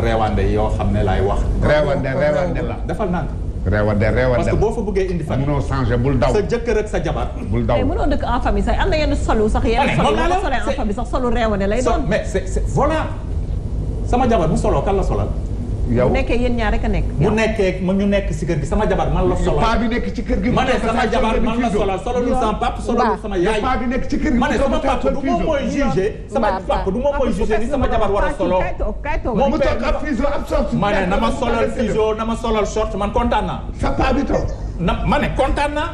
reewande yoo xam ne laay wax. reewande la defal naan. reewande parce que boo fa bëggee indi famille. mënoo changé bul daw sa jëkkër ak sa jabar. bul daw mais mënoo dëkk en famille sax am na yenn solu sax yenn solu boo ko solee en famille sax solu reewande lay doon. mais c'est voilà sama jabar bu soloo kan la solal. yow bu nekkee yéen ñaar rek a nekk. bu nekkee ñu nekk si kër gi sama jabar man la solal. paa bi nekk ci kër gi. ma ne sama jabar man la solal solalul sama papa solalul sama yaay. paa bi nekk ci kër gi. ma ne sama papa du moom mooy jugé. sama papa du moom mooy jugé ni sama jabar war a solo. moom toog ab fiso ab short. ma ne na ma solal fiso na ma solal short man kontaan naa. sa paa bi toog. ma ne kontaan naa.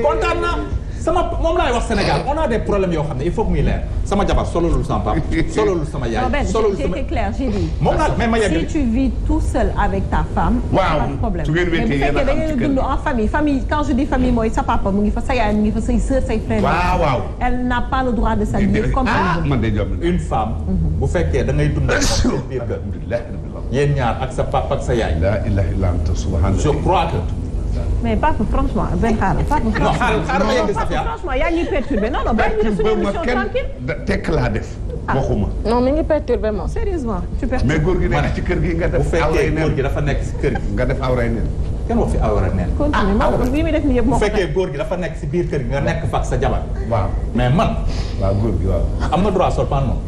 kontaan naa. sama moom laay wax Sénégal on a des problèmes yoo xam ne il faut que muy leer sama jabar sololul sama papa sololul sama yaay. sololul sama j'ai été clair j'ai dit. moom laa mais ma yeggali. si tu vis tout seul avec ta femme. waaw pas de problème su ngeen mais bu fekkee da ngeen dund en famille famille quand je dis famille mooy sa papa mu ngi fa sa yaay mu ngi fa say sœur say frères. waaw elle n'a pas le droit de s'habiller comme elle veut. man de jom une femme. bu fekkee da ngay dund ak moom biir kër. yéen ñaar ak sa papa ak sa yaay. la ilaha illa anta subhanallah. je crois que. mais papa franchement benn xaaral papa. non xaaral ma yegg Safia. franchement yaa ngi perturbé non non bàyyi ñu suñu émission tranquille. tekk laa def. waxuma. non mi ngi perturbé moom. sérieusement tu perturbes. mais góor gi nekk ci kër gi nga def. bu fekkee góor gi dafa nekk si kër gi. nga def awray neen. kenn wax fi awra neen. continue moom li muy def nii yëpp moo bu ko fekkee góor gi dafa nekk si biir kër gi nga nekk fa ak sa jabar. waaw mais man. waaw góor gi waaw. am na droit sol pantalon.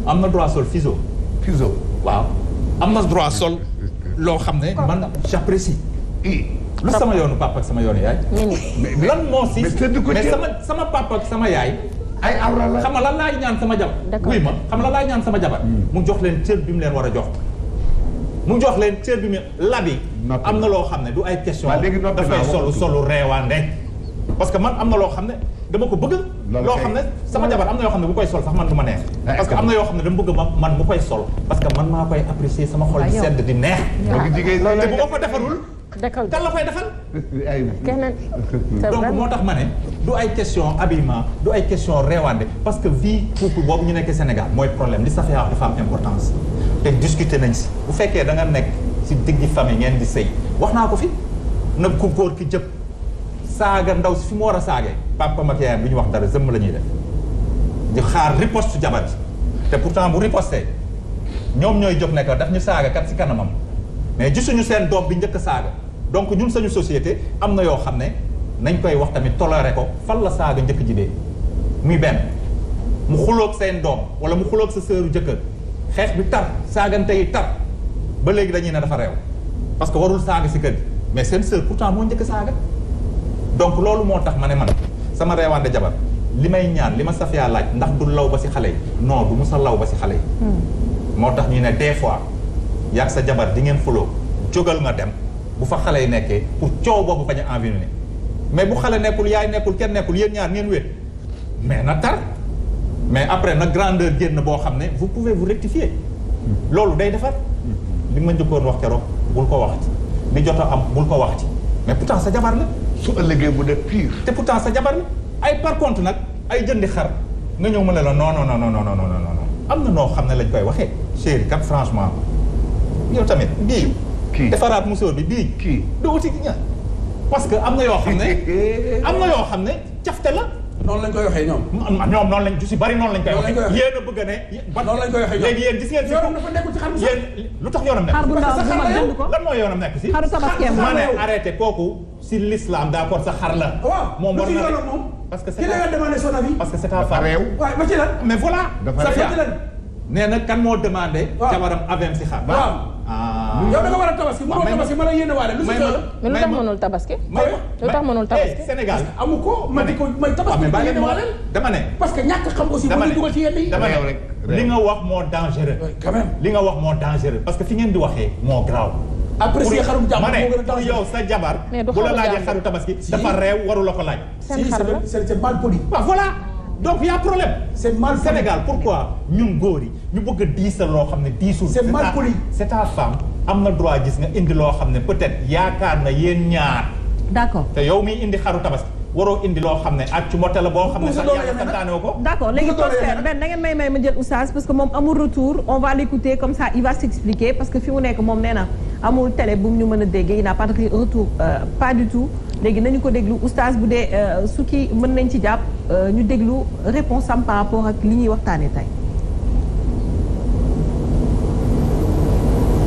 am na droit sol fiso. fiso. waaw am na droit sol loo xam ne man j'apprécie. lu sama yoonu papa ak sama yoonu yaay. lan moo si mais sama papa ak sama yaay. ay awra la xam nga lan laay ñaan sama jabar. wuy ma xam nga lan laay ñaan sama jabar. mu jox leen cër bi mu leen war a jox. mu jox leen cër bi mu labi. am na loo xam ne du ay question dafay solu reewaande. parce que man am na loo xam ne dama ko bëgg. loo xam ne sama jabar am na yoo xam ne bu koy sol sax man du ma neex. parce que am na yoo xam ne dama bëgg man bu koy sol. parce que man maa koy apprécier sama xol di sedd di neex. te bu ma ko defarul. kan la koy defal. keneen. donc moo tax ma ne du ay question habillement du ay question reewaande parce que vie couple boobu ñu nekk Sénégal mooy problème li Safia wax dafa am importance. te discuter nañ si bu fekkee da nga nekk si diggi famille ngeen di sëy wax naa ko fi nag ku góor ki jëpp saaga ndaw si fi mu war a saagee papa ak yaayam bi ñu wax dara zëmm la ñuy def di xaar riposte jabar ji te pourtant bu riposté ñoom ñooy jóg nekk daf ñu saaga kat si kanamam mais gisuñu seen doom bi njëkk a saaga donc ñun sañu société am na yoo xam ne nañ koy wax tamit toléré ko fan la saaga njëkk ji dee muy benn mu xuloog seen doom wala mu xuloog sa sœuru jëkkër xeex bi tar saagante yi tar ba léegi dañuy ne dafa réew parce que warul saaga si kër gi mais seen sœur pourtant moo njëkk a saaga donc loolu moo tax ma ne man sama reewaande jabar li may ñaan li ma Safia laaj ndax du law ba si xale yi non du musa law ba si xale yi moo tax ñu ne des fois yaag sa jabar di ngeen fuloo jógal nga dem bu fa xale yi nekkee pour coow boobu bañ a environné mais bu xale nekkul yaay nekkul kenn nekkul yéen ñaar ngeen wéet mais na tar mais après na grandeur génn boo xam ne vous pouvez vous rectifier loolu day defar li ma njëkkoon wax keroog bul ko waxati li jot a am bul ko waxati mais pourtant sa jabar la su ëllëgee bu def pire te pourtant sa jabar la ay par contre nag ay jëndi xar nga ñëw ma ne la non non non non non non non am na noo xam ne lañ koy waxee chéri kat franchement yow tamit bii kii defaraat musóor bi bii kii doo wuti ña parce que am na yoo xam ne am na yoo xam ne cafte la noonu lañ koy waxee ñoom. ñoom noonu lañ si bari noonu lañ koy waxee. yéen a bëgg a ne. noonu lañ koy waxee ñoom léegi yéen gis ngeen si. yoonam dafa nekkul ci xar bu sax. yéen lu tax yoonam nekk. xar bu ndaw bu mag jënd ko lan mooy yoonam nekk si. xaru tabaski ma ne arrêté kooku si l'islam d'accord sa xar la. waaw moom war lu ci na yoonam moom. parce que ki la nga demandé son avis. parce que c'est ta femme. waaw ba ci lan. mais voilà. dafa Safia ci lan. nee na kan moo demandé. waaw jabaram avem si xar. waaw. yow da nga war a tabaski mënoo tabaski mën a yéene waale lu si yoonam. mais lu tax mënul tabaski. lu tax mënul tabaski. Sénégal amu ko ma di ko may tabaski mais yéene waale. dama ne. parce que ñàkk xam aussi bu ñu dugal ci yenn yi. dama ne li nga wax moo dangereux. quand même li nga wax moo dangereux parce que fi ngeen di waxee moo grave. après si xarum jàmm moo gën a pour dangereux. yow sa jabar. mais du bu la xaru laajee jàmm. xaru tabaski. dafa réew waru la ko laaj. seen xar la c'est mal poli. waaw voilà donc y a problème. c'est mal poli. Sénégal pourquoi ñun góor yi ñu bëgg a diisal loo xam ne diisul. C'est mal poli. c'est ta femme am na droit gis nga indi loo xam ne peut-être yaakaar na yéen ñaar. d'accord te yow miy indi xaru tabaski waroo indi loo xam ne ak ci motte la boo xam ne sax yàlla santaane ko. d'accord léegi Prospère benn da ngeen may ma jël oustaz parce que moom amul retour on va l'écouter comme ça il va s'expliquer parce que fi mu nekk moom nee na amul télé bu ñu mën a déggee il n'a pas de retour pas du tout léegi nañu ko déglu oustaz bu dee su kii mën nañ ci jàpp ñu déglu réponse am par rapport ak li ñuy waxtaanee tey.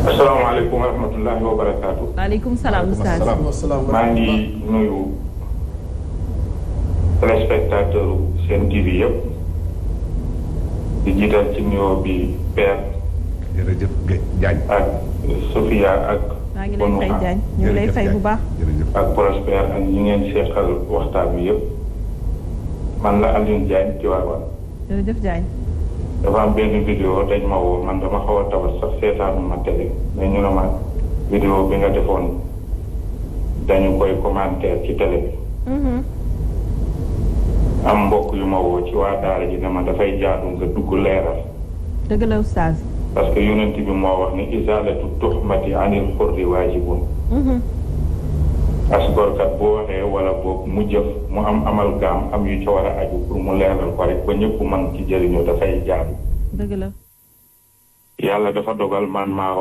asalaamaaleykum wa rahmatullahi wa barakaatu. waaleykum salaam oustaz. maa ngi nuyu téléspectateur seen TV yëpp di jiital ci nuyoo bi Père. jërëjëf Diagne. ak Sophia ak. maa ngi lay fay Diagne ñu ngi lay fay bu baax. ak Prosper ak ñi ngeen seqal waxtaan bi yëpp man la Alioune Diagne ci Tivaouane. jërëjëf Diagne. dafa am benn vidéo dañ ma woo man dama xaw a tawat sax seetaanu ma télé mais ñu ne ma vidéo bi nga defoon dañu koy commentaire ci télé bi. am mbokk yu ma woo ci waa daara ji ne ma dafay jaadu nga dugg leeral. dëgg la oustaz. parce que yonent bi moo wax ni izalatu tuhmati anil xurri waajibun. asgorkat boo waxee wala boog mu jëf mu am amalgame am yu ca war a aju pour mu leeral ko rek ba ñëpp man ci jëriñoo dafay jaadu. dëgg la. yàlla dafa dogal man maa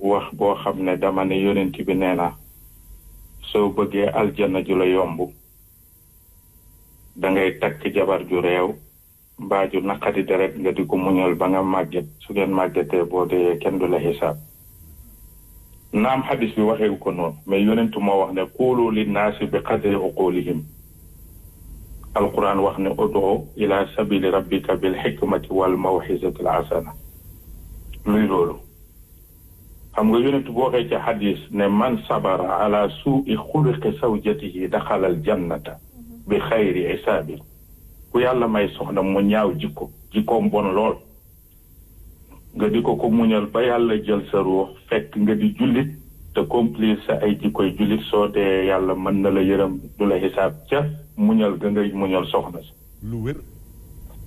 wax boo xam ne dama ne yonent bi nee na soo bëggee aljanna ju la yomb da ngay takk jabar ju réew mbaa ju naqadi deret nga di ko muñal ba nga màgget su ngeen màggetee boo dee kenn du la xisaab. naam xadis bi waxeewu ko noonu mais yonentu moo wax ne quulu linnaasi bi qadri uqulihim. alquran wax ne ud'u ila sabili rabbika bil xikmati wal mawxizati al asana. luy loolu xam nga yonentu boo waxee ci xadis ne man sabara ala suui xuluqi zawjatihi daxala al jannata bi xayri isaabi. ku yàlla may soxna mu ñaaw jikkoom bon lool nga di ko muñal ba yàlla jël sa ruux fekk nga di jullit te complice sa ay jikkoy jullit soo dee yàlla mën na la yërëm du la xisaab ca muñal ga ngay muñal soxna si. lu wér.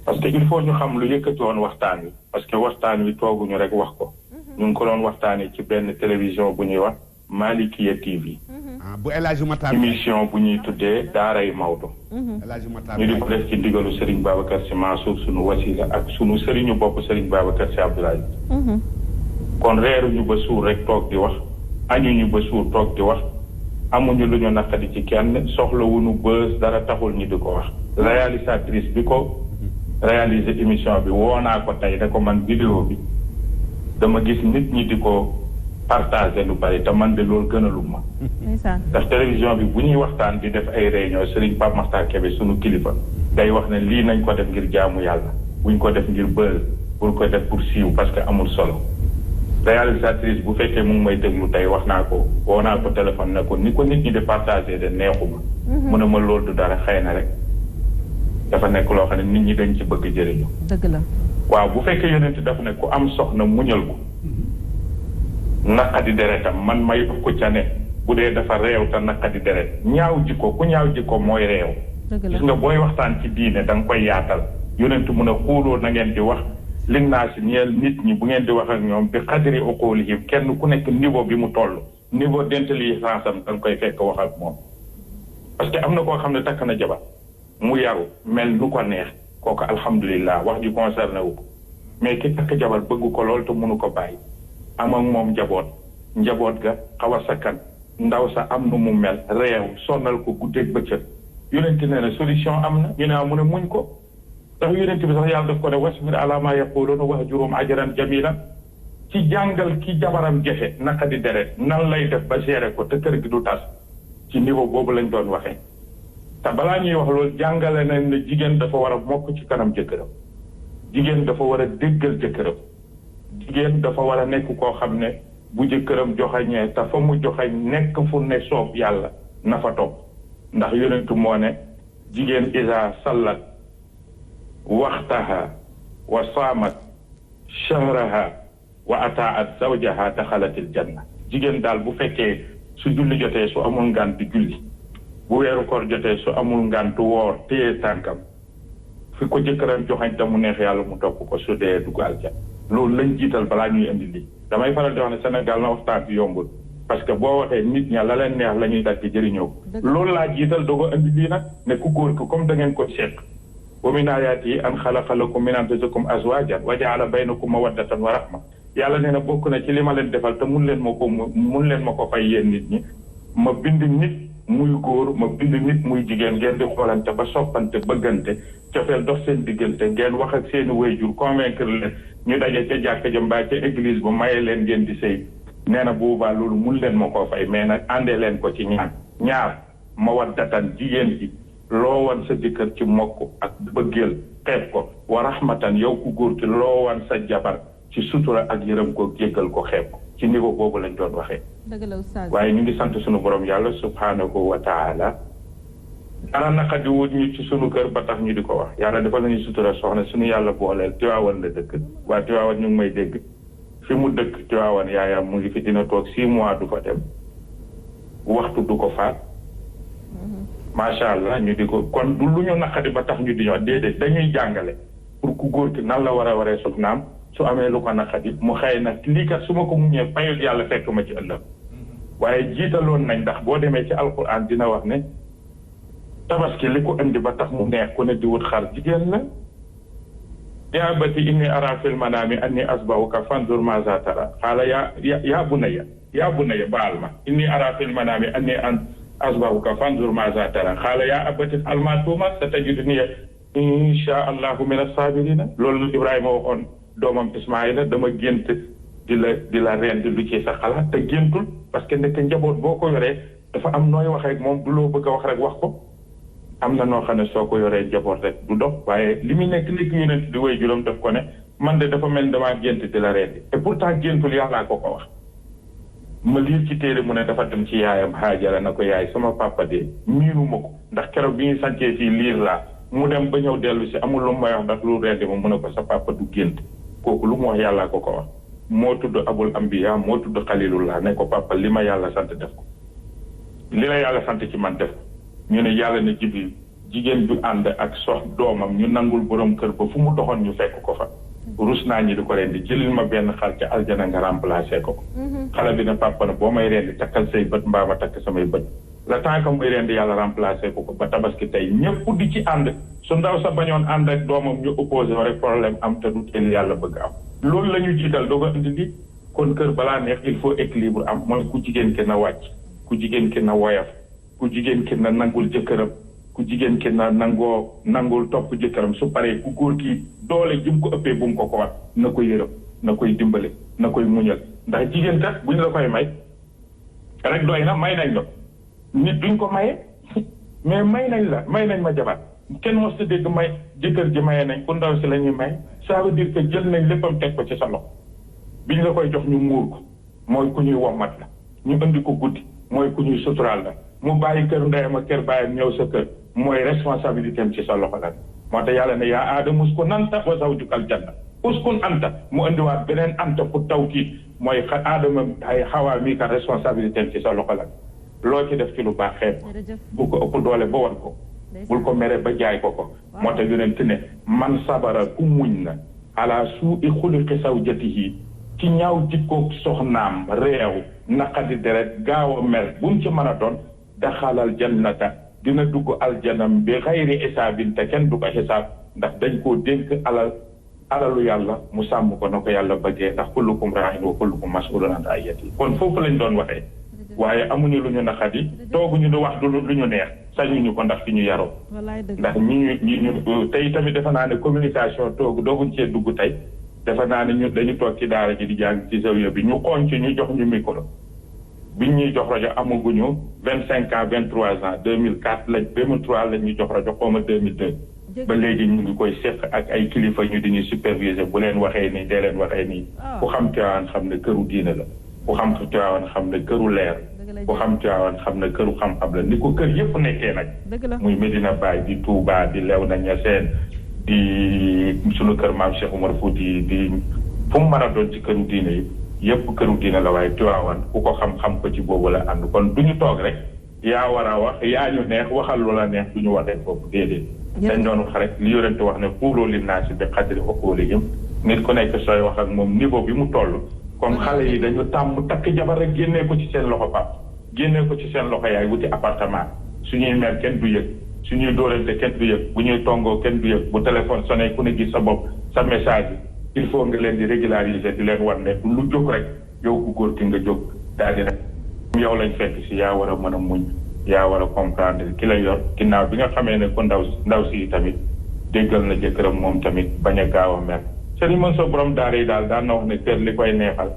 parce que il faut ñu xam lu yëkkati woon waxtaan wi parce que waxtaan wi tooguñu rek wax ko. ñu ngi ko doon waxtaanee ci benn télévision bu ñuy wax Malikiya TV. bu El Hadj Matar émission bu ñuy tuddee Daaray Maodo. El Hadj Matar ñu di ko def ci ndigalu Serigne Babacar Sy Mansour sunu wasila ak sunu sëriñu bopp Serigne Babacar Sy Abdoulaye. kon reeruñu ba suur rek toog di wax añuñu ba suur toog di wax amuñu lu ñu naqadi ci kenn soxlawuñu bës dara taxul ñi di ko wax. réalisatrice bi ko réaliser émission bi woo naa ko tey ne ko man vidéo bi dama gis nit ñi di ko partagé lu bari te man de loolu gënalu ma. ndax télévision bi bu ñuy waxtaan di def ay réunion Serigne Pape Makhtar Kébé sunu kilifa day wax ne lii nañ ko def ngir jaamu yàlla buñ ko def ngir bër pour ko def pour siiw parce que amul solo. réalisatrice bu fekkee mu ngi may déglu tey wax naa ko woo naa ko téléphone ne ko ni ko nit ñi di partagé de neexuma. mu ne ma loolu du dara xëy na rek dafa nekk loo xam ne nit ñi dañ ci bëgg jëriñu. dëgg la. waaw bu fekkee yonent daf ne ku am soxna muñal ko. naqadi deretam man may ko ca ne bu dee dafa réew te naqadi deret ñaaw jikko ku ñaaw jikko mooy réew. gis nga booy waxtaan ci diine da nga koy yaatal yonent mun a xuuloo na ngeen di wax li naa si ñeel nit ñi bu ngeen di wax ak ñoom bi xadri uqulihim kenn ku nekk niveau bi mu toll niveau d'intelligence am da nga koy fekk wax ak moom. parce que am na koo xam ne takk na jabar mu yaru mel nu ko neex kooku alhamdulilah wax ji concerné wu ko mais ki takk jabar bëgg ko lool te mënu ko bàyyi. am ak moom njaboot ga xaw a sakkan ndaw sa am nu mu mel réew sonnal ko guddeeg bëccëg yonent nee na solution am na ñu ne mu ne muñ ko ndax yonent bi sax yàlla daf ko ne wasbir ala ma yaquluuna wahjurhum ajran jamilan ci jàngal ki jabaram jafe naka di deret nan lay def ba gérer ko te kër gi du tas ci niveau boobu lañ doon waxee te balaa ñuy wax loolu jàngale nañ ne jigéen dafa war a mokk ci kanam jëkkëram jigéen dafa war a déggal jëkkëram jigéen dafa war a nekk koo xam ne bu jëkkëram joxañee te fa mu joxañ nekk fu ne soob yàlla na fa topp ndax yonentu moo ne jigéen isa sallat waxtaha wa saamat shahraha wa ataat zawjaha daxalatil janna jigéen daal bu fekkee su julli jotee su amul ngant di julli bu weeru koor jotee su amul ngant woor téye tànkam fi ko jëkkëram joxañ te mu neex yàlla mu topp ko su dee dugg aljanna loolu lañ jiital balaa ñuy indi lii damay faral di wax ne Sénégal na waxtaan bi yombul parce que boo waxee nit ña la leen neex la ñuy dal ci jëriñoo ko loolu laa jiital doog a indi lii nag ne ku góor ko comme da ngeen ko seq wa min aayaatihi an xalaqa lakum min anfusikum azwaajan wa jaala baynakum mawaddatan wa rahma yàlla nee na bokk na ci li ma leen defal te mun leen ma ko fay yéen nit ñi ma bind nit muy góor ma bind nit muy jigéen ngeen di xoolante ba soppante bëggante cofeel dox seen diggante ngeen wax ak seeni waajur convaincre leen ñu daje ca jàkka ja mbaa ca église ba maye leen ngeen di sëy nee na boobaa loolu mun leen ma koo fay mais nag àndee leen ko ci ñaar mawaddatan jigéen ji loo wan sa jëkkër ci mokk ak bëggeel xeeb ko wa rahmatan yow ku góor ki loo wan sa jabar ci sutura ak yërëm ko jéggal ko xeeb ko ci niveau boobu lañ doon waxee. dëgg la oustaz. waaye ñu ngi sant suñu borom yàlla subhanahu wa taala dara naqadi wut ñu ci sunu kër ba tax ñu di ko wax yàlla dafa lañuy sutura soxna suñu yàlla booleel Tiwaawan la dëkk waa Tiwaawan ñu ngi may dégg fi mu dëkk Tiwaawan yaayam mu ngi fi dina toog 6 mois du fa dem waxtu du ko faat macha allah ñu di ko kon du lu ñu naqadi ba tax ñu di ñoo déedéet dañuy jàngale pour ku góor ki nan la war a waree soxnaam su amee lu ko naqadi mu xëy na lii kat su ma ko muñee fayul yàlla fekk ma ci ëllëg waaye jiitaloon nañ ndax boo demee ci alquran dina wax ne tabaski li ko indi ba tax mu neex ku ne di wut xar jigéen la yaa abati inni ara fil manaami anni asbahuka fanzur maza tara xaala yaa bunayya baal ma inni ara fil manaami anni asbahuka fanzur maza tara xaala yaa abati if'al maa tu'mar satajiduni insha allahu min as-saabiriina loolu Ibrahima waxoon doomam Ismaïla dama gént di la rend lu ci sa xalaat te géntul parce que nekk njaboot boo ko yoree dafa am nooy waxee ak moom du loo bëgg a wax rek wax ko am na noo xam ne soo ko yoree njaboot rek du dox waaye li muy nekk yonent di wéy juróom daf ko ne man de dafa mel ni damaa gént di la rendi et pourtant géntul yàllaa ko wax ma liir ci téere mu ne dafa dem ci yaayam Haajara na ko yaay sama papa de miinuma ko ndax keroog bi ñu sancee fii liir laa mu dem ba ñëw dellu si amul lu may wax ndax lu rendi ma mu ne ko sa papa du gént kooku lu mu wax yàllaa ko wax moo tudd abul ambiya moo tudd xalilullah ne ko papa li ma yàlla sant def ko li la yàlla sant ci man def ñu ne yàlla ne Jibril jigéen du ànd ak sox doomam ñu nangul borom kër ba fu mu doxoon ñu fekk ko fa rus naa ñi di ko rendi jëlil ma benn xar ca aljana nga remplacé ko xale bi ne papa na boo may rendi takkal say bët mbaa ma takk samay bët la tant que muy rendi yàlla remplacé ko ba tabaski tey ñëpp di ci ànd su ndaw sa bañoon ànd ak doomam ñu opposé rek problème am te du teel yàlla bëgg am loolu la ñu jiital doo ko indi di kon kër balaa neex il faut équilibre am mooy ku jigéen ki na wàcc ku jigéen ki na woyof ku jigéen ki na nangul jëkkëram ku jigéen ki na nangul topp jëkkëram su paree ku góor ki doole jëm ko ëppee bu mu ko wax na ko yërëm na koy dimbale na koy muñal ndax jigéen kat bu ñu la koy may rek doy na may nañ la nit duñ ko maye mais may nañ ma jabar kenn mos a dégg may jëkkër ji maye nañ ku ndaw si la ñuy may ça veut dire que jël nañ léppam teg ko ci sa loxo biñ la koy jox ñu muur ko mooy ku ñuy wommat la ñu indi ko guddi mooy ku ñuy suturaal la mu bàyyi kër ndeyam ak kër bàyyam ñëw sa kër mooy responsabilité am ci sa loxo la moo tax yàlla ne yaa aadama uskun anta wa zawjukal janna uskun anta mu indiwaat beneen anta pour tawkiid mooy aadama ay xawaa mii ka responsabilité am ci sa loxo la loo ci def ci lu baax xeeb bu ko ëpp doole ba wan ko bul ko mere ba jaay ko moo tax yonent ne man sabara ku muñ na ala suu'i xuluqi zawjatihi ci ñaaw jikkoog soxnaam réew naqadi deret gaaw a mer bu mu ci mën a doon daxalal jannata dina dugg aljanam bi xayri xisaabin te kenn du ko xisaab ndax dañ koo dénk alalu yàlla mu sàmm ko na ko yàlla bëggee ndax kullukum raa'in wa kullukum mas'ulun an ra'iyyatihi kon foofu lañ doon waxee waaye amuñu lu ñu naqadi tooguñu di wax lu ñu neex sañuñu ko ndax fi ñu yaroo ndax ñu tey tamit defe naa ne communication dooguñ cee dugg tey defe naa ne ñu dañu toog ci daara ji di jàng ci zawiya bi ñu xooñ ci ñu jox ñu micro biñ ñuy jox rajo amaguñu 25 ans 23 ans 2004 2003 lañ ñu jox rajo xawma 2002 ba léegi ñu ngi koy seq ak ay kilifa ñu di ñu superviser bu leen waxee nii dee leen waxee nii ku xam Tiwaawan xam ne këru diine la ku xam Tiwaawan xam ne këru leer ku xam Tiwaawan xam ne këru xam-xam la ni ko kër yëpp nekkee nag muy Medina Baye di Touba di Léona Niassène di sunu kër maam Cheikh Oumar Fouti di fu mu mën a doon ci këru diine yi yëpp këru diine la waaye Tiwaawan ku ko xam-xam ko ci boobu la ànd kon du ñu toog rek yaa war a wax yaa ñu neex waxal lu la neex du ñu waxee foofu déedéet dañ doon wax rek li yorente wax ne xuuloo linnaasi bi qadri uquulihim nit ku nekk sooy wax ak moom niveau bi mu toll comme xale yi dañu tàmm takk jabar rek génnee ko ci seen loxo pap génnee ko ci seen loxo yaay wuti appartement suñuy mer kenn du yëg suñuy dóorante kenn du yëg bu ñuy tongoo kenn du yëg bu téléphone sonné ku ne gis sa bopp sa message yi il faut nga leen di régulariser di leen wan ne lu jóg rek yow ku góor ki nga jóg daal di rek yow lañ fekk si yaa war a mën a muñ yaa war a comprendre ki la yor ginnaaw bi nga xamee ne ko ndaw si tamit déggal na jëkkëram moom tamit bañ a gaaw a mer Serigne Mansour borom daara yi daal daan na wax ne kër li koy neexal